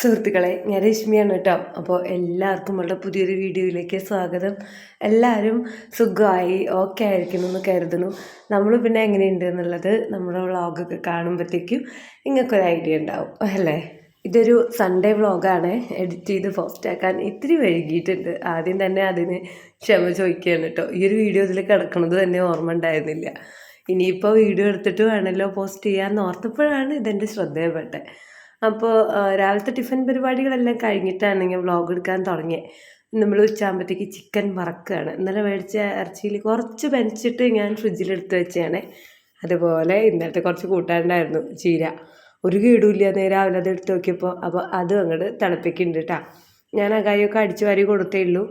സുഹൃത്തുക്കളെ, ഞാൻ രശ്മിയാണ് കേട്ടോ. അപ്പോൾ എല്ലാവർക്കും നമ്മുടെ പുതിയൊരു വീഡിയോയിലേക്ക് സ്വാഗതം. എല്ലാവരും സുഖമായി ഓക്കെ ആയിരിക്കുന്നു എന്ന് കരുതുന്നു. നമ്മൾ പിന്നെ എങ്ങനെയുണ്ട് എന്നുള്ളത് നമ്മുടെ വ്ളോഗൊക്കെ കാണുമ്പോഴത്തേക്കും നിങ്ങൾക്കൊരു ഐഡിയ ഉണ്ടാവും അല്ലേ. ഇതൊരു സൺഡേ വ്ളോഗാണ്. എഡിറ്റ് ചെയ്ത് പോസ്റ്റാക്കാൻ ഇത്തിരി വൈകിയിട്ടുണ്ട്. ആദ്യം തന്നെ അതിന് ക്ഷമ ചോദിക്കുകയാണ് കേട്ടോ. ഈ ഒരു വീഡിയോ ഇതിൽ കിടക്കുന്നത് തന്നെ ഓർമ്മ ഉണ്ടായിരുന്നില്ല. ഇനിയിപ്പോൾ വീഡിയോ എടുത്തിട്ട് വേണമല്ലോ പോസ്റ്റ് ചെയ്യാമെന്ന് ഓർത്തപ്പോഴാണ് ഇതെൻ്റെ ശ്രദ്ധയപ്പെട്ടത്. അപ്പോൾ രാവിലത്തെ ടിഫിൻ പരിപാടികളെല്ലാം കഴിഞ്ഞിട്ടാണ് ഞാൻ വ്ളോഗ് എടുക്കാൻ തുടങ്ങിയത്. നമ്മൾ ഉച്ചയാകുമ്പോഴത്തേക്ക് ചിക്കൻ വറക്കുകയാണ്. ഇന്നലെ മേടിച്ച ഇറച്ചിയിൽ കുറച്ച് പെനച്ചിട്ട് ഞാൻ ഫ്രിഡ്ജിലെടുത്ത് വെച്ചാണ്. അതുപോലെ ഇന്നലത്തെ കുറച്ച് കൂട്ടാനുണ്ടായിരുന്നു, ചീര. ഒരു കേടുമില്ല. രാവിലെ അത് എടുത്ത് നോക്കിയപ്പോൾ അപ്പോൾ അതും അങ്ങോട്ട് തിളപ്പിക്കുന്നുണ്ട് കേട്ടോ. ഞാൻ ആ കാര്യമൊക്കെ അടിച്ചു വാരി കൊടുത്തേ ഉള്ളൂ.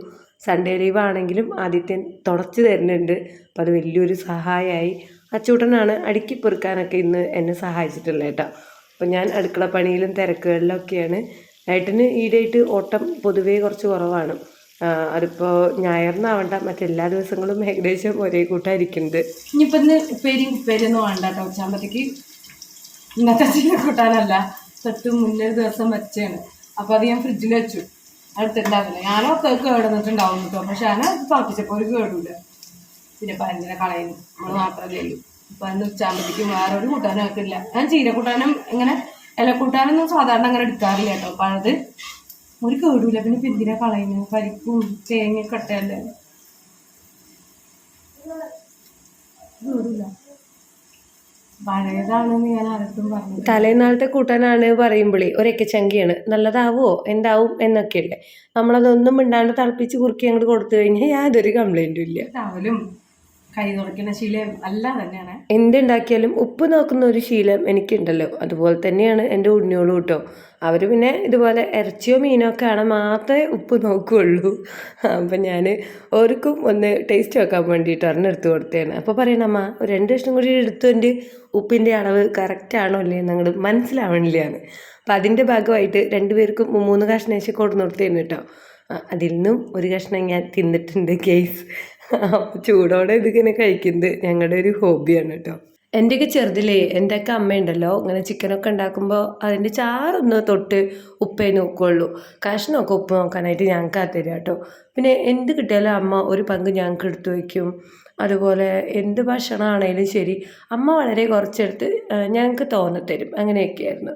സൺഡേ ലീവ് ആണെങ്കിലും ആദ്യത്തെ തുടച്ച് തരുന്നുണ്ട്. അപ്പോൾ അത് വലിയൊരു സഹായമായി. അച്ചൂട്ടനാണ് അടുക്കി പെറുക്കാനൊക്കെ ഇന്ന് എന്നെ സഹായിച്ചിട്ടുള്ളത് കേട്ടോ. അപ്പോൾ ഞാൻ അടുക്കള പണിയിലും തിരക്കുകളിലൊക്കെയാണ്. ഏട്ടന് ഈടായിട്ട് ഓട്ടം പൊതുവേ കുറച്ച് കുറവാണ്. അതിപ്പോൾ ഞായറിനാവണ്ട മറ്റെല്ലാ ദിവസങ്ങളും ഏകദേശം ഒരേ കൂട്ടായിരിക്കുന്നത്. ഇനിയിപ്പോൾ ഇന്ന് ഉപ്പേരിയൊന്നും വേണ്ട കേട്ടോ. ഉച്ചാകുമ്പോഴത്തേക്ക് ഇന്നത്തെ ചില കൂട്ടാനല്ല, തൊട്ട് മുന്നേ ദിവസം വെച്ചാണ്. അപ്പോൾ അത് ഞാൻ ഫ്രിഡ്ജിൽ വെച്ചു. അടുത്തുണ്ടാവില്ല. ഞാനൊക്കെ കേടുന്നിട്ടുണ്ടാവും കേട്ടോ. പക്ഷെ ഞാൻ തിളപ്പിച്ചപ്പോൾ ഒരു കേടില്ല. പിന്നെ പരഞ്ഞിനെ കളയുന്നു, നമ്മൾ മാത്രമല്ലേ ഉള്ളൂ. അപ്പം അന്ന് ഉച്ചാകുമ്പോഴത്തേക്കും വേറൊരു കൂട്ടാനും ആക്കില്ല. ഞാൻ ചീരക്കൂട്ടാനും ഇങ്ങനെ ഇലക്കൂട്ടാനൊന്നും സാധാരണ അങ്ങനെ എടുക്കാറില്ല കേട്ടോ. അപ്പം അത് ഒരു കേടില്ല. പിന്നെ ഇപ്പം എന്തിനാ കളയുന്നു? പരിപ്പും തേങ്ങയൊക്കെ ഇട്ടല്ലേ, കേടില്ല. പഴയതാണെന്ന് ഞാൻ ആർക്കും പറഞ്ഞു. തലേനാളത്തെ കൂട്ടാനാണ് പറയുമ്പോഴേ ഒരൊക്കെ ചങ്കിയാണ്. നല്ലതാവോ എന്താവും എന്നൊക്കെയല്ലേ. നമ്മളതൊന്നും മിണ്ടാണ്ട് തിളപ്പിച്ച് കുറുക്കി അങ്ങോട്ട് കൊടുത്തു കഴിഞ്ഞാൽ യാതൊരു കംപ്ലൈൻറ്റും ഇല്ല. രാവിലും കൈ തുടയ്ക്കുന്ന ശീലം അല്ല തന്നെയാണ്. എന്തുണ്ടാക്കിയാലും ഉപ്പ് നോക്കുന്ന ഒരു ശീലം എനിക്കുണ്ടല്ലോ. അതുപോലെ തന്നെയാണ് എൻ്റെ ഉണ്ണിയോളും കേട്ടോ. അവർ പിന്നെ ഇതുപോലെ ഇറച്ചിയോ മീനോ ഒക്കെ ആണെങ്കിൽ മാത്രമേ ഉപ്പ് നോക്കുകയുള്ളൂ. അപ്പം ഞാൻ ഓർക്കും ഒന്ന് ടേസ്റ്റ് വെക്കാൻ വേണ്ടിയിട്ട് ഒരെണ്ണെടുത്ത് കൊടുത്തതാണ്. അപ്പോൾ പറയണം, അമ്മ ഒരു 2 കഷ്ണം കൂടി എടുത്തുകൊണ്ട് ഉപ്പിൻ്റെ അളവ് കറക്റ്റാണോ അല്ലേ എന്നങ്ങൾ മനസ്സിലാവണില്ലാന്ന്. അപ്പം അതിൻ്റെ ഭാഗമായിട്ട് 2 പേർക്കും 3 കഷ്ണം വെച്ച് കൊടുന്ന് കൊടുത്തേന് കേട്ടോ. അതിൽ നിന്നും ഒരു കഷ്ണം ഞാൻ തിന്നിട്ടുണ്ട് കേസ്. ചൂടോടെ ഇതിങ്ങനെ കഴിക്കുന്നത് ഞങ്ങളുടെ ഒരു ഹോബിയാണ് കേട്ടോ. എൻ്റെയൊക്കെ ചെറുതിലേ എൻ്റെയൊക്കെ അമ്മയുണ്ടല്ലോ ഇങ്ങനെ ചിക്കനൊക്കെ ഉണ്ടാക്കുമ്പോൾ അതിൻ്റെ ചാറൊന്ന് തൊട്ട് ഉപ്പേ നോക്കുകയുള്ളൂ. കഷ്ണമൊക്കെ ഉപ്പ് നോക്കാനായിട്ട് ഞങ്ങൾക്ക് തരിക കേട്ടോ. പിന്നെ എന്ത് കിട്ടിയാലും അമ്മ ഒരു പങ്ക് ഞങ്ങൾക്ക് എടുത്തു വയ്ക്കും. അതുപോലെ എന്ത് ഭക്ഷണമാണേലും ശരി അമ്മ വളരെ കുറച്ചെടുത്ത് ഞങ്ങൾക്ക് തോന്നത്തരും. അങ്ങനെയൊക്കെയായിരുന്നു.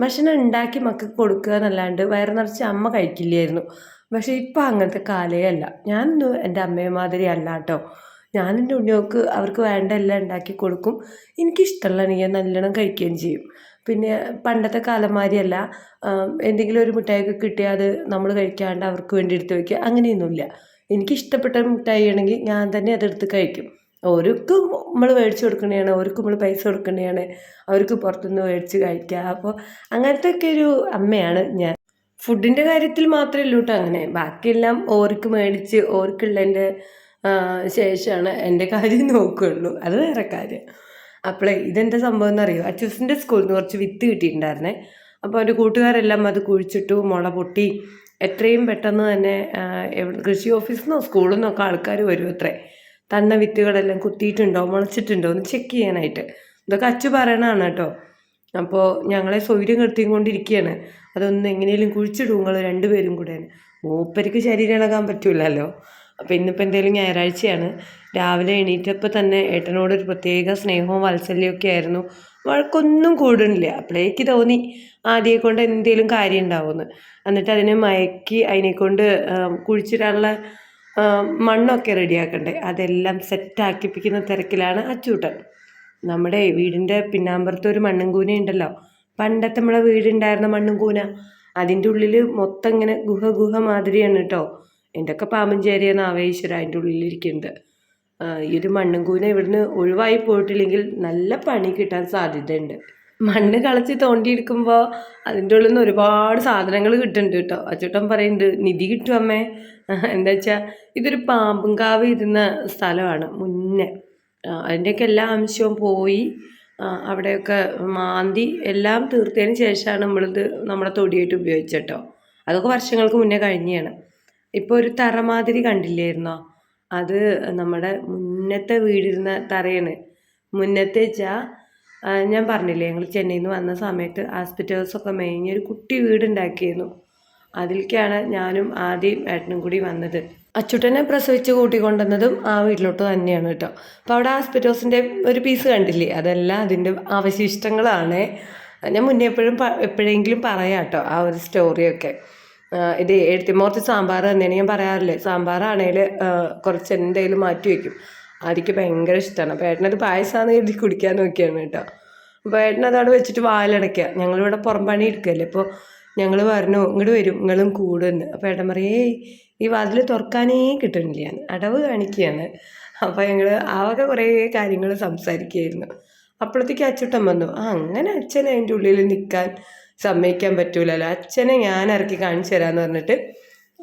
ഭക്ഷണം ഉണ്ടാക്കി മക്കൾക്ക് കൊടുക്കുക എന്നല്ലാണ്ട് വയറ് നിറച്ച് അമ്മ കഴിക്കില്ലായിരുന്നു. പക്ഷേ ഇപ്പം അങ്ങനത്തെ കാലേ അല്ല. ഞാനൊന്നും എൻ്റെ അമ്മയെ മാതിരി അല്ല കേട്ടോ. ഞാനെൻ്റെ ഉണ്ണികൾക്ക് അവർക്ക് വേണ്ട എല്ലാം ഉണ്ടാക്കി കൊടുക്കും. എനിക്കിഷ്ടമുള്ള ഞാൻ നല്ലോണം കഴിക്കുകയും ചെയ്യും. പിന്നെ പണ്ടത്തെ കാലന്മാരിയല്ല, എന്തെങ്കിലും ഒരു മിഠായിയൊക്കെ കിട്ടിയാൽ അത് നമ്മൾ കഴിക്കാണ്ട് അവർക്ക് വേണ്ടി എടുത്ത് വയ്ക്കുക, അങ്ങനെയൊന്നുമില്ല. എനിക്കിഷ്ടപ്പെട്ട മിഠായി ആണെങ്കിൽ ഞാൻ തന്നെ അതെടുത്ത് കഴിക്കും. ഓർക്കും നമ്മൾ മേടിച്ച് കൊടുക്കണതാണ്, ഓർക്കും നമ്മൾ പൈസ കൊടുക്കണതാണ്, അവർക്ക് പുറത്തുനിന്ന് മേടിച്ച് കഴിക്കുക. അപ്പോൾ അങ്ങനത്തെ ഒക്കെ ഒരു അമ്മയാണ് ഞാൻ. ഫുഡിൻ്റെ കാര്യത്തിൽ മാത്രമേ ഉള്ളൂ കേട്ടോ അങ്ങനെ. ബാക്കിയെല്ലാം ഓർക്ക് മേടിച്ച് ഓർക്കുള്ളതിൻ്റെ ശേഷമാണ് എൻ്റെ കാര്യം നോക്കുകയുള്ളൂ. അത് വേറെ കാര്യം. അപ്പോളേ ഇതെന്താ സംഭവം എന്നറിയോ, അച്ചൂസിൻ്റെ സ്കൂളിൽ നിന്ന് കുറച്ച് വിത്ത് കിട്ടിയിട്ടുണ്ടായിരുന്നേ. അപ്പോൾ എൻ്റെ കൂട്ടുകാരെല്ലാം അത് കുഴിച്ചിട്ടു, മുള പൊട്ടി. എത്രയും പെട്ടെന്ന് തന്നെ കൃഷി ഓഫീസിൽ നിന്നോ സ്കൂളിൽ നിന്നൊക്കെ ആൾക്കാർ വരും അത്രേ. തന്ന വിത്തുകളെല്ലാം കുത്തിയിട്ടുണ്ടോ മുളച്ചിട്ടുണ്ടോ എന്ന് ചെക്ക് ചെയ്യാനായിട്ട്. ഇതൊക്കെ അച്ചു പറയണതാണ് കേട്ടോ. അപ്പോൾ ഞങ്ങളെ സൗകര്യം കെടുത്തിക്കൊണ്ടിരിക്കുകയാണ്. അതൊന്നും എങ്ങനെയും കുഴിച്ചിടും നിങ്ങൾ 2 പേരും കൂടെ. മൂപ്പർക്ക് ശരീരം ഇളകാൻ പറ്റില്ലല്ലോ. അപ്പോൾ ഇന്നിപ്പോൾ എന്തെങ്കിലും ഞായറാഴ്ചയാണ്. രാവിലെ എണീറ്റപ്പോൾ തന്നെ ഏട്ടനോടൊരു പ്രത്യേക സ്നേഹവും വാത്സല്യമൊക്കെ ആയിരുന്നു. വഴക്കൊന്നും കൂടുന്നില്ല. അപ്പോഴേക്ക് തോന്നി ആദ്യം കൊണ്ട് എന്തെങ്കിലും കാര്യം ഉണ്ടാവുമെന്ന്. എന്നിട്ട് അതിനെ മയക്കി അതിനെക്കൊണ്ട് കുഴിച്ചിടാനുള്ള മണ്ണൊക്കെ റെഡിയാക്കണ്ടേ, അതെല്ലാം സെറ്റാക്കിപ്പിക്കുന്ന തിരക്കിലാണ് അച്ചൂട്ടൻ. നമ്മുടെ വീടിൻ്റെ പിന്നാമ്പുറത്ത് ഒരു മണ്ണും കൂന ഉണ്ടല്ലോ, പണ്ടത്തെ നമ്മളെ വീടുണ്ടായിരുന്ന മണ്ണും കൂന. അതിൻ്റെ ഉള്ളിൽ മൊത്തം ഇങ്ങനെ ഗുഹ മാതിരിയാണ് കേട്ടോ. എന്തൊക്കെ പാമ്പും ചേരിയെന്ന് ആവേശ്വര അതിൻ്റെ ഉള്ളിലിരിക്കുന്നത്. ഈ ഒരു മണ്ണും കൂന ഇവിടുന്ന് ഒഴിവായി പോയിട്ടില്ലെങ്കിൽ നല്ല പണി കിട്ടാൻ സാധ്യതയുണ്ട്. മണ്ണ് കളച്ച് തോണ്ടിയെടുക്കുമ്പോൾ അതിൻ്റെ ഉള്ളിൽ നിന്ന് ഒരുപാട് സാധനങ്ങൾ കിട്ടുന്നുണ്ട് കേട്ടോ. അച്ചൂട്ടൻ പറയുന്നുണ്ട് നിധി കിട്ടും അമ്മേ. എന്താ വെച്ചാൽ ഇതൊരു പാമ്പും കാവ് ഇരുന്ന സ്ഥലമാണ് മുന്നേ. അതിൻ്റെയൊക്കെ എല്ലാ അംശവും പോയി അവിടെയൊക്കെ മാന്തി എല്ലാം തീർത്തതിന് ശേഷമാണ് നമ്മളിത് നമ്മുടെ തൊടിയായിട്ട് ഉപയോഗിച്ചിട്ടോ. അതൊക്കെ വർഷങ്ങൾക്ക് മുന്നേ കഴിഞ്ഞതാണ്. ഇപ്പോൾ ഒരു തറ മാതിരി കണ്ടില്ലായിരുന്നോ? അത് നമ്മുടെ മുന്നത്തെ വീടിരുന്ന തറയാണ്. മുന്നത്തെ വെച്ചാൽ ഞാൻ പറഞ്ഞില്ലേ, ഞങ്ങൾ ചെന്നൈയിൽ നിന്ന് വന്ന സമയത്ത് ഹോസ്പിറ്റൽസൊക്കെ മേഞ്ഞൊരു കുട്ടി വീടുണ്ടാക്കിയിരുന്നു. അതിലേക്കാണ് ഞാനും ആദ്യം ഏട്ടനും കൂടി വന്നത്. അച്ചുട്ടനെ പ്രസവിച്ച് കൂട്ടിക്കൊണ്ടുവന്നതും ആ വീട്ടിലോട്ട് തന്നെയാണ് കേട്ടോ. അപ്പോൾ അവിടെ ഹോസ്പിറ്റൽസിൻ്റെ ഒരു പീസ് കണ്ടില്ലേ, അതെല്ലാം അതിൻ്റെ അവശിഷ്ടങ്ങളാണ്. ഞാൻ മുന്നേ എപ്പോഴെങ്കിലും പറയാം കേട്ടോ ആ ഒരു സ്റ്റോറിയൊക്കെ. ഇത് എഴുത്തിമോർത്ത് സാമ്പാർ തന്നെയാണ് ഞാൻ പറയാറില്ലേ. സാമ്പാറാണെങ്കിൽ കുറച്ച് എന്തെങ്കിലും മാറ്റി വയ്ക്കും. ആദ്യക്ക് ഭയങ്കര ഇഷ്ടമാണ്. അപ്പോൾ ഏട്ടനത് പായസമാണെന്ന് എഴുതി കുടിക്കാൻ നോക്കിയാണ് കേട്ടോ. അപ്പോൾ ഏട്ടനത് അവിടെ വെച്ചിട്ട് വാലടയ്ക്കുക. ഞങ്ങളിവിടെ പുറം പണി എടുക്കുകയല്ലേ. അപ്പോൾ ഞങ്ങൾ പറഞ്ഞു ഇങ്ങോട്ട് വരും, നിങ്ങളും കൂടുമെന്ന്. അപ്പോൾ ഏട്ടൻ പറയേ ഈ വാതിൽ തുറക്കാനേ കിട്ടണില്ല, അടവ് കാണിക്കുകയാണ്. അപ്പോൾ ഞങ്ങൾ ആകെ കുറേ കാര്യങ്ങൾ സംസാരിക്കുകയായിരുന്നു. അപ്പോഴത്തേക്ക് അച്ചുട്ടൻ വന്നു. അങ്ങനെ അച്ഛനെ അതിൻ്റെ ഉള്ളിൽ നിൽക്കാൻ സമ്മതിക്കാൻ പറ്റൂലല്ലോ, അച്ഛനെ ഞാൻ ഇറക്കി കാണിച്ചു തരാമെന്ന് പറഞ്ഞിട്ട്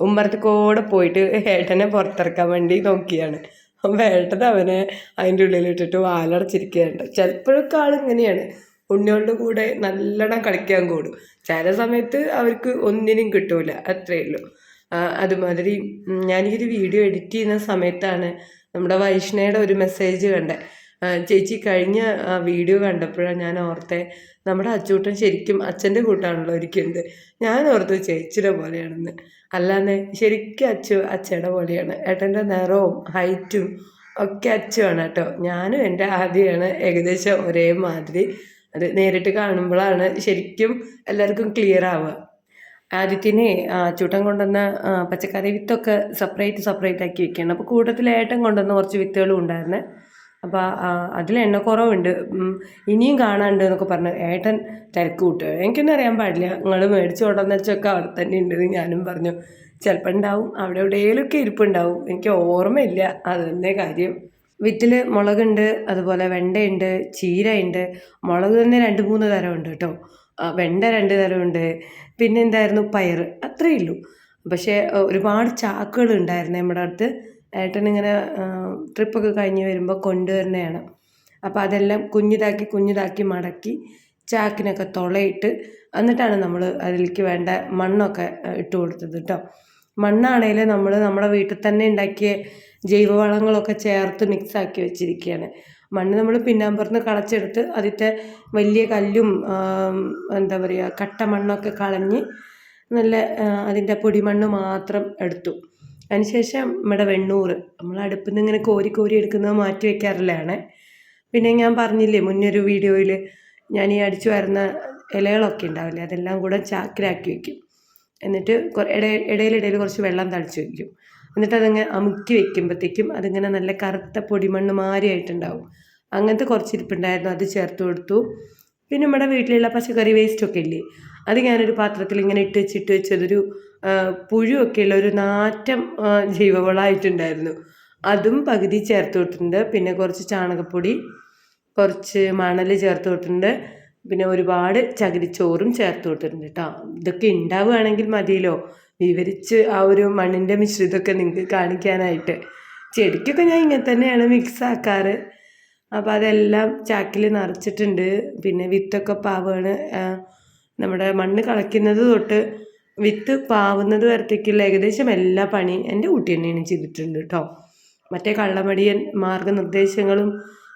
ഉമ്മറത്തേക്കൂടെ പോയിട്ട് ഏട്ടനെ പുറത്തിറക്കാൻ വേണ്ടി നോക്കിയാണ്. അപ്പോൾ ഏട്ടൻ അവനെ അതിൻ്റെ ഉള്ളിലിട്ടിട്ട് വാലടച്ചിരിക്കുകയുണ്ട്. ചിലപ്പോഴൊക്കെ ആളിങ്ങനെയാണ്, ഉണ്ണികളുടെ കൂടെ നല്ലോണം കളിക്കാൻ കൂടും. ചില സമയത്ത് അവർക്ക് ഒന്നിനും കിട്ടൂല, അത്രയേ ഉള്ളൂ. അതുമാതിരി ഞാനീയൊരു വീഡിയോ എഡിറ്റ് ചെയ്യുന്ന സമയത്താണ് നമ്മുടെ വൈഷ്ണയുടെ ഒരു മെസ്സേജ് കണ്ടത്. ചേച്ചി കഴിഞ്ഞ വീഡിയോ കണ്ടപ്പോഴാണ് ഞാൻ ഓർത്തെ നമ്മുടെ അച്ചൂട്ടൻ ശരിക്കും അച്ഛൻ്റെ കൂട്ടാണല്ലോ ഇരിക്കുന്നത്. ഞാൻ ഓർത്ത് ചേച്ചിയുടെ പോലെയാണെന്ന്. അല്ലാതെ ശരിക്കും അച്ഛയുടെ പോലെയാണ്. ഏട്ടൻ്റെ നിറവും ഹൈറ്റും ഒക്കെ അച്ചുവാണ് കേട്ടോ. ഞാനും എൻ്റെ ആദ്യമാണ് ഏകദേശം ഒരേ മാതിരി. അത് നേരിട്ട് കാണുമ്പോഴാണ് ശരിക്കും എല്ലാവർക്കും ക്ലിയർ ആവുക. ആദ്യത്തിന് അച്ചൂട്ടൻ കൊണ്ടുവന്ന പച്ചക്കറി വിത്തൊക്കെ സെപ്പറേറ്റ് ആക്കി വെക്കുകയാണ്. അപ്പോൾ കൂട്ടത്തിൽ ഏട്ടൻ കൊണ്ടുവന്ന കുറച്ച് വിത്തുകളും ഉണ്ടായിരുന്നു. അപ്പോൾ അതിൽ എണ്ണ കുറവുണ്ട്, ഇനിയും കാണാനുണ്ട് എന്നൊക്കെ പറഞ്ഞ് ഏട്ടൻ തിരക്ക് കൂട്ടുക. എനിക്കൊന്നും അറിയാൻ പാടില്ല, നിങ്ങൾ മേടിച്ച് കൊണ്ടുവന്ന വെച്ചൊക്കെ അവിടെ തന്നെ ഉണ്ടെന്ന് ഞാനും പറഞ്ഞു. ചിലപ്പോൾ ഉണ്ടാവും, അവിടെ എവിടെയെങ്കിലുമൊക്കെ ഇരിപ്പുണ്ടാവും, എനിക്ക് ഓർമ്മയില്ല, അത് തന്നെ കാര്യം. വിത്തിൽ മുളകുണ്ട്, അതുപോലെ വെണ്ടയുണ്ട്, ചീരയുണ്ട്. മുളക് തന്നെ 2-3 തരമുണ്ട് കേട്ടോ. വെണ്ട 2 തരമുണ്ട്. പിന്നെ എന്തായിരുന്നു, പയർ, അത്രയേ ഉള്ളൂ. പക്ഷേ ഒരുപാട് ചാക്കുകൾ ഉണ്ടായിരുന്നു നമ്മുടെ അടുത്ത്. ഏട്ടനിങ്ങനെ ട്രിപ്പൊക്കെ കഴിഞ്ഞ് വരുമ്പോൾ കൊണ്ടുവരുന്നതാണ്. അപ്പോൾ അതെല്ലാം കുഞ്ഞിതാക്കി മടക്കി ചാക്കിനൊക്കെ തുളയിട്ട് എന്നിട്ടാണ് നമ്മൾ അതിലേക്ക് വേണ്ട മണ്ണൊക്കെ ഇട്ട് കൊടുത്തത് കേട്ടോ. മണ്ണാണെങ്കിൽ നമ്മൾ നമ്മുടെ വീട്ടിൽ തന്നെ ഉണ്ടാക്കിയ ജൈവവളങ്ങളൊക്കെ ചേർത്ത് മിക്സാക്കി വെച്ചിരിക്കുകയാണ്. മണ്ണ് നമ്മൾ പിന്നാമ്പുറത്ത് കളച്ചെടുത്ത് അതിൻ്റെ വലിയ കല്ലും എന്താ പറയുക കട്ട മണ്ണൊക്കെ കളഞ്ഞ് നല്ല അതിൻ്റെ പൊടിമണ്ണ് മാത്രം എടുത്തു. അതിനുശേഷം നമ്മുടെ വെണ്ണൂറ് നമ്മൾ അടുപ്പിൽ നിന്ന് ഇങ്ങനെ കോരി എടുക്കുന്നത് മാറ്റി വയ്ക്കാറില്ലാണ്. പിന്നെ ഞാൻ പറഞ്ഞില്ലേ മുന്നൊരു വീഡിയോയിൽ, ഞാൻ ഈ അടിച്ചു വരുന്ന ഇലകളൊക്കെ ഉണ്ടാവില്ലേ, അതെല്ലാം കൂടെ ചാക്കിലാക്കി വയ്ക്കും. എന്നിട്ട് ഇടയിൽ കുറച്ച് വെള്ളം തളിച്ച് വയ്ക്കും. എന്നിട്ട് അതങ്ങനെ അമുക്കി വയ്ക്കുമ്പോഴത്തേക്കും അതിങ്ങനെ നല്ല കറുത്ത പൊടിമണ്ണ് മാരിയായിട്ടുണ്ടാവും. അങ്ങനത്തെ കുറച്ച് ഇരിപ്പുണ്ടായിരുന്നു, അത് ചേർത്ത് കൊടുത്തു. പിന്നെ നമ്മുടെ വീട്ടിലുള്ള പച്ചക്കറി വേസ്റ്റൊക്കെ ഇല്ലേ, അത് ഞാനൊരു പാത്രത്തിൽ ഇങ്ങനെ ഇട്ട് വെച്ചതൊരു പുഴുവൊക്കെയുള്ള ഒരു നാറ്റം ജൈവവളമായിട്ടുണ്ടായിരുന്നു. അതും പകുതി ചേർത്ത് കൊടുത്തിട്ടുണ്ട്. പിന്നെ കുറച്ച് ചാണകപ്പൊടി, കുറച്ച് മണൽ ചേർത്ത് കൊടുത്തിട്ടുണ്ട്. പിന്നെ ഒരുപാട് ചകിരിച്ചോറും ചേർത്ത് കൊടുത്തിട്ടുണ്ട് കേട്ടോ. ഇതൊക്കെ ഉണ്ടാവുകയാണെങ്കിൽ മതിയല്ലോ വിവരിച്ച് ആ ഒരു മണ്ണിൻ്റെ മിശ്രിതമൊക്കെ നിങ്ങൾക്ക് കാണിക്കാനായിട്ട്. ചെടിക്കൊക്കെ ഞാൻ ഇങ്ങനെ തന്നെയാണ് മിക്സ് ആക്കാറ്. അപ്പോൾ അതെല്ലാം ചാക്കിൽ നിറച്ചിട്ടുണ്ട്. പിന്നെ വിത്തൊക്കെ പാവാണ്. നമ്മുടെ മണ്ണ് കളയ്ക്കുന്നത് തൊട്ട് വിത്ത് പാവുന്നത് വരത്തേക്കുള്ള ഏകദേശം എല്ലാ പണി എൻ്റെ കുട്ടി തന്നെയാണ് ചെയ്തിട്ടുണ്ട് കേട്ടോ. മറ്റേ കള്ളമടിയൻ മാർഗനിർദ്ദേശങ്ങളും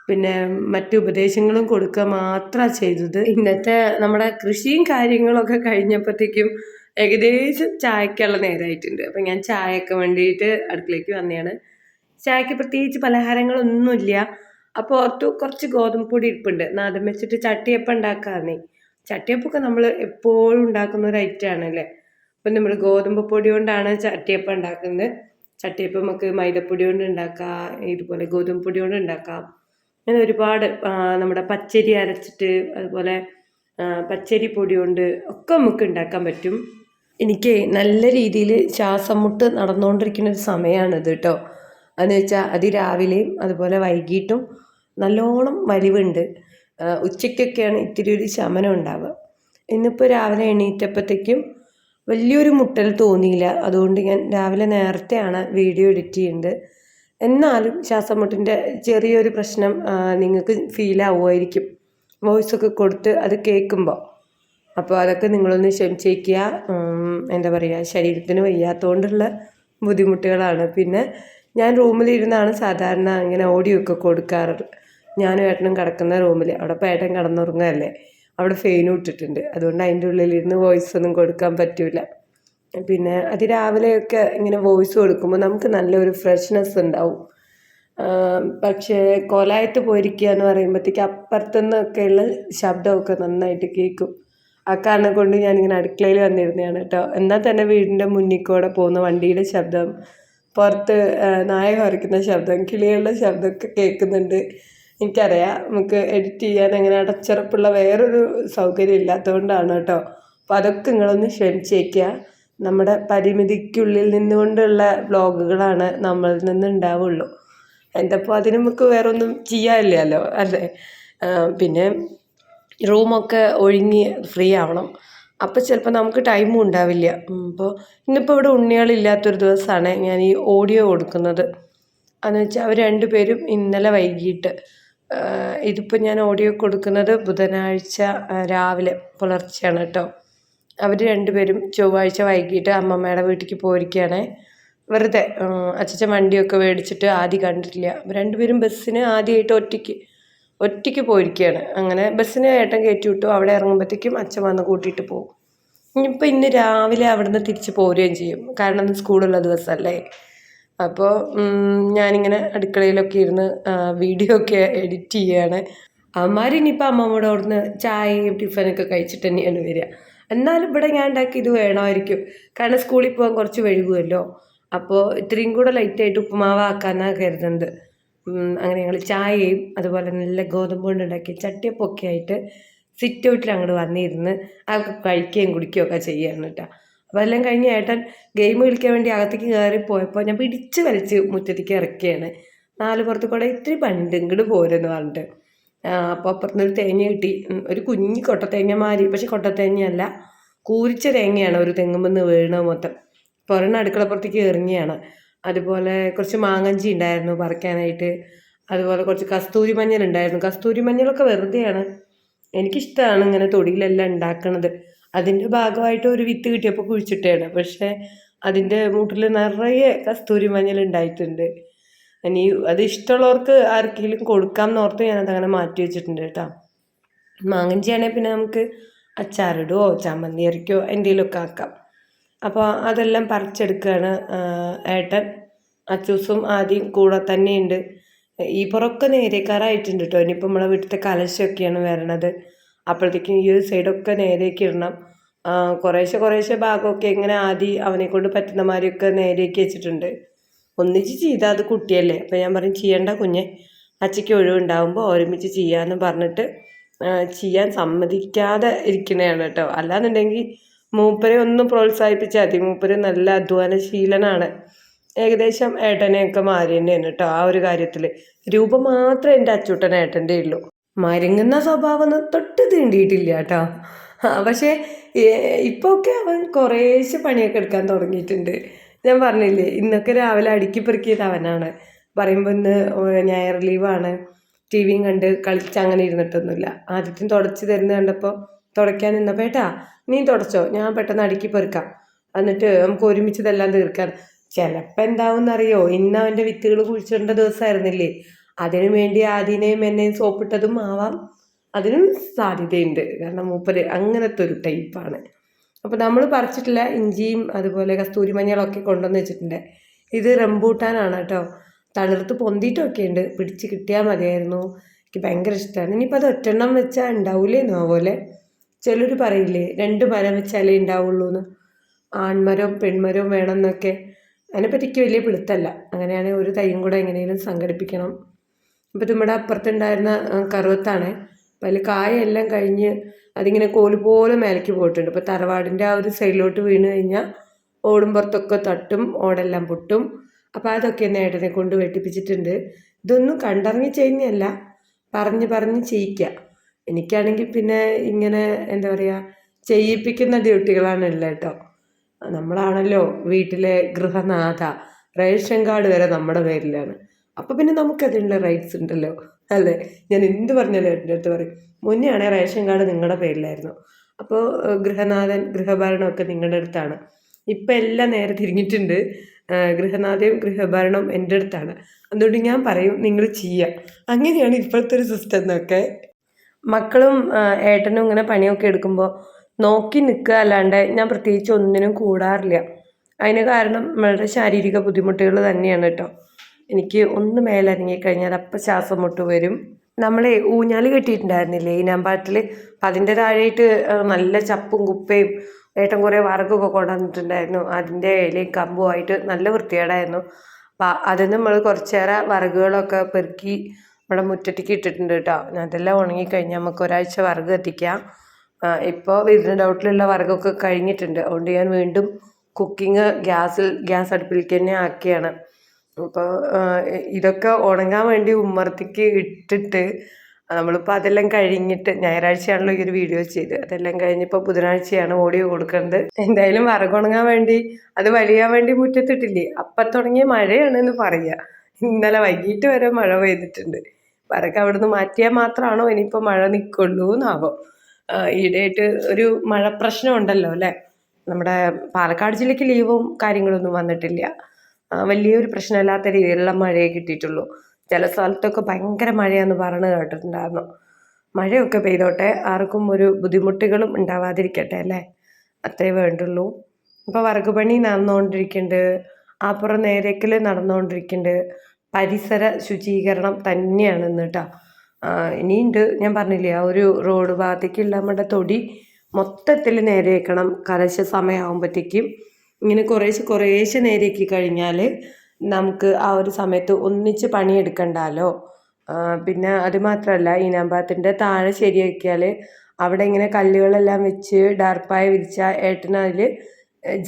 പിന്നെ മറ്റു ഉപദേശങ്ങളും കൊടുക്കുക മാത്രമാണ് ചെയ്തത്. ഇന്നത്തെ നമ്മുടെ കൃഷിയും കാര്യങ്ങളൊക്കെ കഴിഞ്ഞപ്പോഴത്തേക്കും ഏകദേശം ചായക്കുള്ള നേരമായിട്ടുണ്ട്. അപ്പം ഞാൻ ചായയൊക്കെ വേണ്ടിയിട്ട് അടുക്കളയ്ക്ക് വന്നതാണ്. ചായക്ക് പ്രത്യേകിച്ച് പലഹാരങ്ങളൊന്നുമില്ല. അപ്പോൾ ഓർത്തു കുറച്ച് ഗോതമ്പ് പൊടി ഇരിപ്പുണ്ട്, നാദം വെച്ചിട്ട് ചട്ടിയപ്പം ഉണ്ടാക്കാമെന്നേ. ചട്ടിയപ്പമൊക്കെ നമ്മൾ എപ്പോഴും ഉണ്ടാക്കുന്ന ഒരു ഐറ്റമാണ് അല്ലേ. അപ്പം നമ്മൾ ഗോതമ്പ് പൊടി കൊണ്ടാണ് ചട്ടിയപ്പം ഉണ്ടാക്കുന്നത്. ചട്ടിയപ്പം നമുക്ക് മൈദപ്പൊടി കൊണ്ട് ഉണ്ടാക്കാം, ഇതുപോലെ ഗോതമ്പ് പൊടി കൊണ്ട് ഉണ്ടാക്കാം. അങ്ങനെ ഒരുപാട് നമ്മുടെ പച്ചരി അരച്ചിട്ട് അതുപോലെ പച്ചരി പൊടി കൊണ്ട് ഒക്കെ നമുക്ക് ഉണ്ടാക്കാൻ പറ്റും. എനിക്ക് നല്ല രീതിയിൽ ശ്വാസം മുട്ട് നടന്നുകൊണ്ടിരിക്കുന്ന ഒരു സമയമാണിത് കേട്ടോ. അതെന്ന് വെച്ചാൽ അതിരാവിലെയും അതുപോലെ വൈകിട്ടും നല്ലോണം വലിവുണ്ട്. ഉച്ചയ്ക്കൊക്കെയാണ് ഇത്തിരി ഒരു ശമനം ഉണ്ടാവുക. ഇന്നിപ്പോൾ രാവിലെ എണീറ്റപ്പോഴത്തേക്കും വലിയൊരു മുട്ടൽ തോന്നിയില്ല. അതുകൊണ്ട് ഞാൻ രാവിലെ നേരത്തെയാണ് വീഡിയോ എഡിറ്റ് ചെയ്യുന്നത്. എന്നാലും ശ്വാസം മുട്ടിൻ്റെ ചെറിയൊരു പ്രശ്നം നിങ്ങൾക്ക് ഫീൽ ആവുമായിരിക്കും. വോയിസൊക്കെ കൊടുത്ത് അത് കേൾക്കുമ്പോൾ. അപ്പോൾ അതൊക്കെ നിങ്ങളൊന്ന് ക്ഷമിച്ചേക്കുക. എന്താ പറയുക, ശരീരത്തിന് വയ്യാത്തതുകൊണ്ടുള്ള ബുദ്ധിമുട്ടുകളാണ്. പിന്നെ ഞാൻ റൂമിലിരുന്നാണ് സാധാരണ ഇങ്ങനെ ഓഡിയോ ഒക്കെ കൊടുക്കാറുള്ളത്. ഞാനും ഏട്ടനും കിടക്കുന്ന റൂമിൽ, അവിടെ ഇപ്പോൾ ഏട്ടൻ കിടന്നുറങ്ങുകയല്ലേ, അവിടെ ഫെയിനും ഇട്ടിട്ടുണ്ട്. അതുകൊണ്ട് അതിൻ്റെ ഉള്ളിലിരുന്ന് വോയിസ് ഒന്നും കൊടുക്കാൻ പറ്റില്ല. പിന്നെ അതിരാവിലെയൊക്കെ ഇങ്ങനെ വോയിസ് കൊടുക്കുമ്പോൾ നമുക്ക് നല്ലൊരു ഫ്രഷ്നെസ് ഉണ്ടാവും. പക്ഷേ കോലായത്ത് പോയിരിക്കുക എന്ന് പറയുമ്പോഴത്തേക്ക് അപ്പുറത്തുനിന്നൊക്കെയുള്ള ശബ്ദമൊക്കെ നന്നായിട്ട് കേൾക്കും. ആ കാരണം കൊണ്ട് ഞാനിങ്ങനെ അടുക്കളയിൽ വന്നിരുന്നതാണ് കേട്ടോ. എന്നാൽ തന്നെ വീടിൻ്റെ മുന്നിൽ കൂടെ പോകുന്ന വണ്ടിയുടെ ശബ്ദം, പുറത്ത് നായ കുരയ്ക്കുന്ന ശബ്ദം, കിളികളുടെ ശബ്ദമൊക്കെ കേൾക്കുന്നുണ്ട്. എനിക്കറിയാം, നമുക്ക് എഡിറ്റ് ചെയ്യാൻ അങ്ങനെ അടച്ചുറപ്പുള്ള വേറൊരു സൗകര്യം ഇല്ലാത്തതുകൊണ്ടാണ് കേട്ടോ. അപ്പോൾ അതൊക്കെ നിങ്ങളൊന്ന് ക്ഷമിച്ചേക്കുക. നമ്മുടെ പരിമിതിക്കുള്ളിൽ നിന്നുകൊണ്ടുള്ള വ്ളോഗുകളാണ് നമ്മളിൽ നിന്ന് ഉണ്ടാവുള്ളൂ. എന്തപ്പോൾ അതിന് നമുക്ക് വേറെ ഒന്നും ചെയ്യാനില്ലല്ലോ അല്ലേ. പിന്നെ റൂമൊക്കെ ഒഴിഞ്ഞ് ഫ്രീ ആവണം. അപ്പോൾ ചിലപ്പോൾ നമുക്ക് ടൈമും ഉണ്ടാവില്ല. അപ്പോൾ ഇന്നിപ്പോൾ ഇവിടെ ഉണ്ണികളില്ലാത്തൊരു ദിവസമാണ് ഞാൻ ഈ ഓഡിയോ കൊടുക്കുന്നത്. അതെന്ന് വെച്ചാൽ അവർ രണ്ടുപേരും ഇന്നലെ വൈകിട്ട്, ഇതിപ്പോൾ ഞാൻ ഓഡിയോ കൊടുക്കുന്നത് ബുധനാഴ്ച രാവിലെ പുലർച്ചെയാണ് കേട്ടോ. അവർ രണ്ടുപേരും ചൊവ്വാഴ്ച വൈകിട്ട് അമ്മമ്മയുടെ വീട്ടിലേക്ക് പോയിരിക്കുകയാണ്. വെറുതെ അച്ഛൻ വണ്ടിയൊക്കെ മേടിച്ചിട്ട് ആദ്യം കണ്ടിട്ടില്ല. രണ്ടുപേരും ബസ്സിന് ആദ്യമായിട്ട് ഒറ്റയ്ക്ക് പോയിരിക്കുകയാണ്. അങ്ങനെ ബസ്സിന് ഏട്ടൻ കയറ്റി വിട്ടു. അവിടെ ഇറങ്ങുമ്പോഴത്തേക്കും അച്ഛൻ വന്ന് കൂട്ടിയിട്ട് പോകും. ഇനിയിപ്പോൾ ഇന്ന് രാവിലെ അവിടെ നിന്ന് തിരിച്ച് പോരുകയും ചെയ്യും. കാരണം ഇന്ന് സ്കൂളുള്ള ദിവസമല്ലേ. അപ്പോൾ ഞാനിങ്ങനെ അടുക്കളയിലൊക്കെ ഇരുന്ന് വീഡിയോ ഒക്കെ എഡിറ്റ് ചെയ്യുകയാണ്. അവന്മാരിനിയിപ്പോൾ അമ്മമ്മയുടെ അവിടുന്ന് ചായയും ടിഫനൊക്കെ കഴിച്ചിട്ട് തന്നെയാണ് വരിക. എന്നാലും ഇവിടെ ഞാൻ ഉണ്ടാക്കിയത് വേണമായിരിക്കും. കാരണം സ്കൂളിൽ പോകാൻ കുറച്ച് വൈകുമല്ലോ. അപ്പോൾ ഇത്രയും കൂടെ ലൈറ്റായിട്ട് ഉപ്പുമാവ് ആക്കാനാണ് കരുതുന്നത്. അങ്ങനെ ഞങ്ങൾ ചായയും അതുപോലെ നല്ല ഗോതമ്പ് കൊണ്ട് ഉണ്ടാക്കിയ ചട്ടിയപ്പൊക്കെ ആയിട്ട് സിറ്റ് ഔട്ടിൽ അങ്ങോട്ട് വന്നിരുന്ന് അതൊക്കെ കഴിക്കുകയും കുടിക്കുകയൊക്കെ ചെയ്യുകയാണ് കേട്ടോ. അപ്പോൾ എല്ലാം കഴിഞ്ഞ് ഏട്ടൻ ഗെയിം കളിക്കാൻ വേണ്ടി അകത്തേക്ക് കയറി പോയപ്പോൾ ഞാൻ പിടിച്ച് വലിച്ച് മുറ്റത്തേക്ക് ഇറക്കുകയാണ്. നാല് പുറത്ത് കൂടെ ഇത്തിരി പണ്ട് ഇങ്ങോട്ട് പോരെന്ന് പറഞ്ഞിട്ട്. അപ്പോൾ അപ്പുറത്തുനിന്നൊരു തേങ്ങ കിട്ടി. ഒരു കുഞ്ഞി കൊട്ടത്തേങ്ങ മാതിരി, പക്ഷെ കൊട്ടത്തേങ്ങയല്ല, കൂരിച്ച തേങ്ങയാണ്. ഒരു തെങ്ങുമെന്ന് വീണ മൊത്തം പുറന്ന് അടുക്കളപ്പുറത്തേക്ക് എറിഞ്ഞാണ്. അതുപോലെ കുറച്ച് മാങ്ങഞ്ചി ഉണ്ടായിരുന്നു പറിക്കാനായിട്ട്. അതുപോലെ കുറച്ച് കസ്തൂരി മഞ്ഞൾ ഉണ്ടായിരുന്നു. കസ്തൂരി മഞ്ഞളൊക്കെ വെറുതെയാണ്, എനിക്കിഷ്ടമാണ് ഇങ്ങനെ തൊടിയിലെല്ലാം ഉണ്ടാക്കണത്. അതിൻ്റെ ഭാഗമായിട്ട് ഒരു വിത്ത് കിട്ടിയപ്പോൾ കുഴിച്ചിട്ടാണ്. പക്ഷേ അതിൻ്റെ മൂട്ടിൽ നിറയെ കസ്തൂരി മഞ്ഞൾ ഉണ്ടായിട്ടുണ്ട്. ഇനി അത് ഇഷ്ടമുള്ളവർക്ക് ആർക്കെങ്കിലും കൊടുക്കാം എന്നോർത്ത് ഞാനതങ്ങനെ മാറ്റി വെച്ചിട്ടുണ്ട് കേട്ടോ. മാങ്ങഞ്ചിയാണെങ്കിൽ പിന്നെ നമുക്ക് അച്ചാറിടുകയോ ചമ്മന്തി അരയ്ക്കുകയോ എന്തെങ്കിലുമൊക്കെ ആക്കാം. അപ്പോൾ അതെല്ലാം പറിച്ചെടുക്കുകയാണ് ഏട്ടൻ. അച്ചൂസും ആദ്യം കൂടെ തന്നെയുണ്ട്. ഈ പുറമൊക്കെ നേരേക്കാറായിട്ടുണ്ട് കേട്ടോ. ഇനിയിപ്പോൾ നമ്മളെ വീട്ടിലത്തെ കലശമൊക്കെയാണ് വരണത്. അപ്പോഴത്തേക്കും ഈ ഒരു സൈഡൊക്കെ നേരേക്ക് ഇടണം. കുറേശ്ശെ ഭാഗമൊക്കെ ഇങ്ങനെ ആദ്യം അവനെ കൊണ്ട് പറ്റുന്ന മാതിരിയൊക്കെ നേരേക്ക് വെച്ചിട്ടുണ്ട്. ഒന്നിച്ച് ചെയ്താൽ അത് കുട്ടിയല്ലേ. അപ്പോൾ ഞാൻ പറയും ചെയ്യണ്ട കുഞ്ഞെ, അച്ചയ്ക്ക് ഒഴിവുണ്ടാകുമ്പോൾ ഒരുമിച്ച് ചെയ്യാമെന്ന് പറഞ്ഞിട്ട് ചെയ്യാൻ സമ്മതിക്കാതെ ഇരിക്കണതാണ് കേട്ടോ. അല്ലാന്നുണ്ടെങ്കിൽ മൂപ്പരെ ഒന്ന് പ്രോത്സാഹിപ്പിച്ചാൽ മതി. മൂപ്പര് നല്ല അധ്വാനശീലനാണ്. ഏകദേശം ഏട്ടനെയൊക്കെ മാറി തന്നെയാണ് കേട്ടോ ആ ഒരു കാര്യത്തിൽ. രൂപം മാത്രമേ എൻ്റെ അച്ചൂട്ടൻ ഏട്ടൻ്റെ ഉള്ളൂ. മരുങ്ങുന്ന സ്വഭാവം തൊട്ട് തീണ്ടിയിട്ടില്ല കേട്ടോ. പക്ഷേ ഇപ്പോൾ ഒക്കെ അവൻ കുറേശ്ശെ പണിയൊക്കെ എടുക്കാൻ തുടങ്ങിയിട്ടുണ്ട്. ഞാൻ പറഞ്ഞില്ലേ, ഇന്നൊക്കെ രാവിലെ അടുക്കി പെറുക്കിയത് അവനാണ്. പറയുമ്പോൾ ഇന്ന് ഞായർ ലീവാണ്, ടി വിയും കണ്ട് കളിച്ച് അങ്ങനെ ഇരുന്നിട്ടൊന്നുമില്ല. ആദ്യത്തെ തുടച്ച് തരുന്ന കണ്ടപ്പോൾ തുടയ്ക്കാൻ നിന്നപ്പോൾ ഏട്ടാ നീ തുടച്ചോ, ഞാൻ പെട്ടെന്ന് അടുക്കി പെറുക്കാം, എന്നിട്ട് നമുക്ക് ഒരുമിച്ച് ഇതെല്ലാം തീർക്കാം. ചിലപ്പോൾ എന്താവുമെന്നറിയോ, ഇന്ന് അവൻ്റെ വിത്തുകൾ കുഴിച്ചിടേണ്ട ദിവസമായിരുന്നില്ലേ, അതിനു വേണ്ടി ആദ്യനെയും എന്നെയും സോപ്പിട്ടതും ആവാം. അതിനും സാധ്യതയുണ്ട്. കാരണം മൂപ്പര് അങ്ങനത്തെ ഒരു ടൈപ്പാണ്. അപ്പോൾ നമ്മൾ പറിച്ചിട്ടില്ല ഇഞ്ചിയും അതുപോലെ കസ്തൂരി മഞ്ഞളൊക്കെ കൊണ്ടുവന്ന് വെച്ചിട്ടുണ്ട്. ഇത് റംബൂട്ടാനാണ് കേട്ടോ. തളിർത്ത് പൊന്തിയിട്ടൊക്കെ ഉണ്ട്. പിടിച്ച് കിട്ടിയാൽ മതിയായിരുന്നു. എനിക്ക് ഭയങ്കര ഇഷ്ടമാണ്. ഇനിയിപ്പോൾ അത് ഒറ്റെണ്ണം വെച്ചാൽ ഉണ്ടാവില്ലേന്നോ പോലെ. ചിലർ പറയില്ലേ 2 മരം വെച്ചാലേ ഉണ്ടാവുള്ളൂ എന്ന്, ആൺമരവും പെൺമരവും വേണമെന്നൊക്കെ. അതിനെപ്പറ്റി എനിക്ക് വലിയ പിടുത്തല്ല. അങ്ങനെയാണെങ്കിൽ ഒരു തൈയും കൂടെ എങ്ങനെയും സംഘടിപ്പിക്കണം. ഇപ്പോൾ നമ്മുടെ അപ്പുറത്തുണ്ടായിരുന്ന കറുവത്താണ്. അപ്പോൾ അതിൽ കായെല്ലാം കഴിഞ്ഞ് അതിങ്ങനെ കോല് പോലെ മേലേക്ക് പോയിട്ടുണ്ട്. ഇപ്പോൾ തറവാടിൻ്റെ ആ ഒരു സൈഡിലോട്ട് വീണ് കഴിഞ്ഞാൽ ഓടും പുറത്തൊക്കെ തട്ടും, ഓടെല്ലാം പൊട്ടും. അപ്പോൾ അതൊക്കെ എന്നെ ഏട്ടനെ കൊണ്ട് വെട്ടിപ്പിച്ചിട്ടുണ്ട്. ഇതൊന്നും കണ്ടിറങ്ങി ചെയ്യുന്നതല്ല, പറഞ്ഞ് ചെയ്യിക്കുക. എനിക്കാണെങ്കിൽ പിന്നെ ഇങ്ങനെ എന്താ പറയുക, ചെയ്യിപ്പിക്കുന്ന ഡ്യൂട്ടികളാണ് ഉള്ളത് കേട്ടോ. നമ്മളാണല്ലോ വീട്ടിലെ ഗൃഹനാഥ. റേഷൻ കാർഡ് വരെ നമ്മുടെ പേരിലാണ്. അപ്പോൾ പിന്നെ നമുക്കതിനുള്ള റൈറ്റ്സ് ഉണ്ടല്ലോ. അല്ലേ? ഞാൻ എന്ത് പറഞ്ഞാലും ഏട്ടൻ്റെ അടുത്ത് പറയും. മുന്നേ ആണെങ്കിൽ റേഷൻ കാർഡ് നിങ്ങളുടെ പേരിലായിരുന്നു. അപ്പോൾ ഗൃഹനാഥൻ ഗൃഹഭരണമൊക്കെ നിങ്ങളുടെ അടുത്താണ്. ഇപ്പം എല്ലാം നേരെ തിരിഞ്ഞിട്ടുണ്ട്. ഗൃഹനാഥയും ഗൃഹഭരണവും എൻ്റെ അടുത്താണ്. അതുകൊണ്ട് ഞാൻ പറയും നിങ്ങൾ ചെയ്യുക. അങ്ങനെയാണ് ഇപ്പോഴത്തെ ഒരു സിസ്റ്റം എന്നൊക്കെ. മക്കളും ഏട്ടനും ഇങ്ങനെ പണിയൊക്കെ എടുക്കുമ്പോൾ നോക്കി നിൽക്കുക അല്ലാണ്ട് ഞാൻ പ്രത്യേകിച്ച് ഒന്നിനും കൂടാറില്ല. അതിന് കാരണം നമ്മളുടെ ശാരീരിക ബുദ്ധിമുട്ടുകൾ തന്നെയാണ് കേട്ടോ. എനിക്ക് ഒന്ന് മേലിറങ്ങിക്കഴിഞ്ഞാൽ അപ്പം ശ്വാസം മുട്ട് വരും. നമ്മളെ ഊഞ്ഞാൽ കെട്ടിയിട്ടുണ്ടായിരുന്നില്ലേ ഈനാമ്പാട്ടിൽ, അപ്പം അതിൻ്റെ താഴെയായിട്ട് നല്ല ചപ്പും കുപ്പയും ഏട്ടൻ കുറേ വറകൊക്കെ കൊണ്ടുവന്നിട്ടുണ്ടായിരുന്നു. അതിൻ്റെ ഇലയും കമ്പുമായിട്ട് നല്ല വൃത്തികേടായിരുന്നു. അപ്പം അത് നമ്മൾ കുറച്ചേറെ വറകുകളൊക്കെ പെറുക്കി നമ്മുടെ മുറ്റത്തേക്ക് ഇട്ടിട്ടുണ്ട് കേട്ടോ. അതെല്ലാം ഉണങ്ങിക്കഴിഞ്ഞാൽ നമുക്ക് ഒരാഴ്ച വറക് കത്തിക്കാം. ഇപ്പോൾ വീടിൻ്റെ ഡൗട്ടിലുള്ള വറകൊക്കെ കഴിഞ്ഞിട്ടുണ്ട്. അതുകൊണ്ട് ഞാൻ വീണ്ടും കുക്കിംഗ് ഗ്യാസ് അടുപ്പിലേക്ക് തന്നെ ആക്കിയാണ്. അപ്പോൾ ഇതൊക്കെ ഉണങ്ങാൻ വേണ്ടി ഉമ്മറത്തേക്ക് ഇട്ടിട്ട് നമ്മളിപ്പോൾ അതെല്ലാം കഴിഞ്ഞിട്ട് ഞായറാഴ്ചയാണല്ലോ ഈ ഒരു വീഡിയോ ചെയ്ത്, അതെല്ലാം കഴിഞ്ഞിപ്പോൾ ബുധനാഴ്ചയാണ് ഓഡിയോ കൊടുക്കേണ്ടത്. എന്തായാലും വറകുണങ്ങാൻ വേണ്ടി അത് വലിയാൻ വേണ്ടി മുറ്റത്തിട്ടില്ലേ, അപ്പം തുടങ്ങിയ മഴയാണെന്ന് പറയുക. ഇന്നലെ വൈകിട്ട് വരെ മഴ പെയ്തിട്ടുണ്ട്. വറക്ക് അവിടുന്ന് മാറ്റിയാൽ മാത്രമാണോ ഇനിയിപ്പോൾ മഴ നിൽക്കുള്ളൂ എന്നാവോ. ഈയിടെയായിട്ട് ഒരു മഴ പ്രശ്നം ഉണ്ടല്ലോ അല്ലേ. നമ്മുടെ പാലക്കാട് ജില്ലയ്ക്ക് ലീവും കാര്യങ്ങളൊന്നും വന്നിട്ടില്ല. വലിയൊരു പ്രശ്നമില്ലാത്ത രീതിയിലുള്ള മഴയെ കിട്ടിയിട്ടുള്ളൂ. ചില സ്ഥലത്തൊക്കെ ഭയങ്കര മഴയാണെന്ന് പറഞ്ഞ് കേട്ടിട്ടുണ്ടായിരുന്നു. മഴയൊക്കെ പെയ്തോട്ടെ, ആർക്കും ഒരു ബുദ്ധിമുട്ടുകളും ഉണ്ടാവാതിരിക്കട്ടെ അല്ലേ, അത്രേ വേണ്ടുള്ളൂ. ഇപ്പോൾ വറക് പണി നടന്നുകൊണ്ടിരിക്കുന്നുണ്ട്, അപ്പുറം നേരേക്കൽ നടന്നുകൊണ്ടിരിക്കുന്നുണ്ട്. പരിസര ശുചീകരണം തന്നെയാണ് ഇന്ന് കേട്ടോ. ഇനിയുണ്ട്, ഞാൻ പറഞ്ഞില്ലേ ആ ഒരു റോഡ് ഭാഗത്തേക്കുള്ള നമ്മുടെ തൊടി മൊത്തത്തിൽ നേരെയാക്കണം. കലശ സമയമാകുമ്പോഴത്തേക്കും ഇങ്ങനെ കുറേശ്ശെ നേരെയാക്കി കഴിഞ്ഞാൽ നമുക്ക് ആ ഒരു സമയത്ത് ഒന്നിച്ച് പണിയെടുക്കണ്ടല്ലോ. പിന്നെ അത് മാത്രമല്ല, ഈനാമ്പാത്തിൻ്റെ താഴെ ശരിയാക്കിയാൽ അവിടെ ഇങ്ങനെ കല്ലുകളെല്ലാം വെച്ച് ഡാർപ്പായ വിരിച്ചാൽ ഏട്ടനതിൽ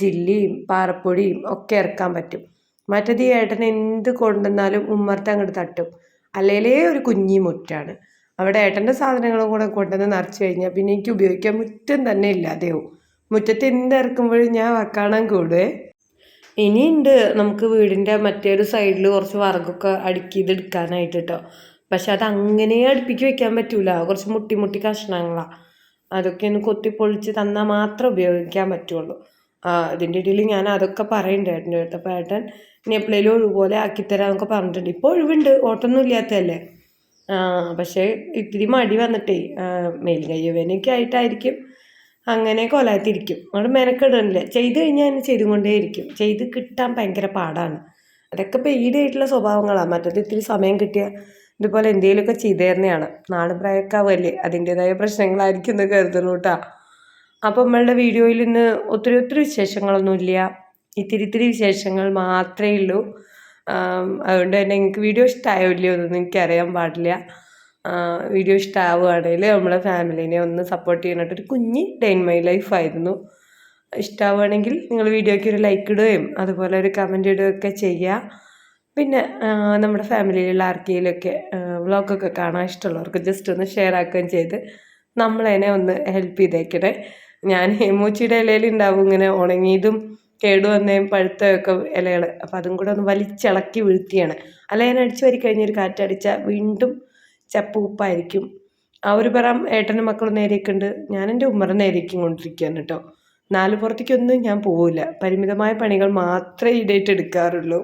ജില്ലിയും പാറപ്പൊടിയും ഒക്കെ ഇറക്കാൻ പറ്റും. മറ്റേത് ഈ ഏട്ടൻ എന്ത് കൊണ്ടുവന്നാലും ഉമ്മർത്ത് അങ്ങോട്ട് തട്ടും. അല്ലേലേ ഒരു കുഞ്ഞി മുറ്റാണ്. അവിടെ ഏട്ടൻ്റെ സാധനങ്ങളും കൂടെ കൊണ്ടുവന്ന് നിറച്ച് കഴിഞ്ഞാൽ പിന്നെ എനിക്ക് ഉപയോഗിക്കാൻ മുറ്റം തന്നെ ഇല്ലാതെയാവും. മുറ്റത്ത് എന്തിറക്കുമ്പോഴും ഞാൻ വക്കാണം കൂടുവേ. ഇനിയുണ്ട് നമുക്ക് വീടിൻ്റെ മറ്റൊരു സൈഡിൽ കുറച്ച് വറകൊക്കെ അടുക്കി ഇതെടുക്കാനായിട്ട് കേട്ടോ. പക്ഷെ അത് അങ്ങനെ അടുപ്പിക്ക് വെക്കാൻ പറ്റൂല, കുറച്ച് മുട്ടി കഷ്ണങ്ങളാണ്. അതൊക്കെ ഒന്ന് കൊത്തിപ്പൊളിച്ച് തന്നാൽ മാത്രമേ ഉപയോഗിക്കാൻ പറ്റുള്ളൂ. അതിൻ്റെ ഇടയിൽ ഞാൻ അതൊക്കെ പറയുന്നുണ്ട് ഏട്ടൻ്റെ അടുത്ത്. അപ്പോൾ ഏട്ടൻ ഇനി എപ്പോഴേലും ഒഴിവുപോലെ ആക്കിത്തരാമെന്നൊക്കെ പറഞ്ഞിട്ടുണ്ട്. ഇപ്പോൾ ഒഴിവുണ്ട്, ഓട്ടൊന്നും ഇല്ലാത്തതല്ലേ. പക്ഷേ ഇത്തിരി മടി വന്നിട്ടേ മേലുകയ്യവേനൊക്കെ ആയിട്ടായിരിക്കും അങ്ങനെ കൊലാത്തിരിക്കും. അവിടെ മെനക്കെടണില്ല. ചെയ്ത് കഴിഞ്ഞാൽ അതിന് ചെയ്തുകൊണ്ടേയിരിക്കും. ചെയ്ത് കിട്ടാൻ ഭയങ്കര പാടാണ്. അതൊക്കെ പെയ്ഡായിട്ടുള്ള സ്വഭാവങ്ങളാണ്. മറ്റത് ഇത്തിരി സമയം കിട്ടിയാൽ ഇതുപോലെ എന്തെങ്കിലുമൊക്കെ ചെയ്തു തരുന്നതാണ്. നാട് പ്രായക്കാവല്ലേ, അതിൻ്റേതായ പ്രശ്നങ്ങളായിരിക്കും എന്ന് കരുതുന്നു കേട്ടോ. അപ്പോൾ നമ്മളുടെ വീഡിയോയിൽ ഇന്ന് ഒത്തിരി വിശേഷങ്ങളൊന്നുമില്ല, ഇത്തിരി വിശേഷങ്ങൾ മാത്രമേ ഉള്ളൂ. അതുകൊണ്ട് തന്നെ നിങ്ങൾക്ക് വീഡിയോ ഇഷ്ടമായോ ഇല്ലയോ എന്നൊന്നും എനിക്കറിയാൻ പാടില്ല. വീഡിയോ ഇഷ്ടമാവുകയാണെങ്കിൽ നമ്മളെ ഫാമിലീനെ ഒന്ന് സപ്പോർട്ട് ചെയ്യാനായിട്ടൊരു കുഞ്ഞി ഡേ ഇൻ മൈ ലൈഫ് ആയിരുന്നു. ഇഷ്ടമാവുകയാണെങ്കിൽ നിങ്ങൾ വീഡിയോയ്ക്ക് ഒരു ലൈക്ക് ഇടുകയും അതുപോലെ ഒരു കമൻറ്റ് ഇടുകയൊക്കെ ചെയ്യുക. പിന്നെ നമ്മുടെ ഫാമിലിയിലുള്ള ആർക്കെങ്കിലുമൊക്കെ വ്ളോഗൊക്കെ കാണാൻ ഇഷ്ടമുള്ളവർക്ക് ജസ്റ്റ് ഒന്ന് ഷെയർ ആക്കുകയും ചെയ്ത് നമ്മളതിനെ ഒന്ന് ഹെൽപ്പ് ചെയ്തേക്കണേ. ഞാൻ മൂച്ചിയുടെ ഇലയിൽ ഉണ്ടാവും ഇങ്ങനെ ഉണങ്ങിയതും കേടുവന്നേയും പഴുത്തതൊക്കെ ഇലകൾ. അപ്പോൾ അതും കൂടെ ഒന്ന് വലിച്ചിളക്കി വീഴ്ത്തിയാണ്. അല്ല, ഞാൻ അടിച്ചു വരി കഴിഞ്ഞൊരു കാറ്റടിച്ചാൽ വീണ്ടും ചപ്പ് ഉപ്പായിരിക്കും. ആ ഒരു പറം ഏട്ടനും മക്കളും നേരേക്കുണ്ട്, ഞാൻ എൻ്റെ ഉമ്മറ നേരേക്കും കൊണ്ടിരിക്കുകയാണ് കേട്ടോ. നാല് പുറത്തേക്കൊന്നും ഞാൻ പോവില്ല, പരിമിതമായ പണികൾ മാത്രമേ ഈടായിട്ട് എടുക്കാറുള്ളൂ.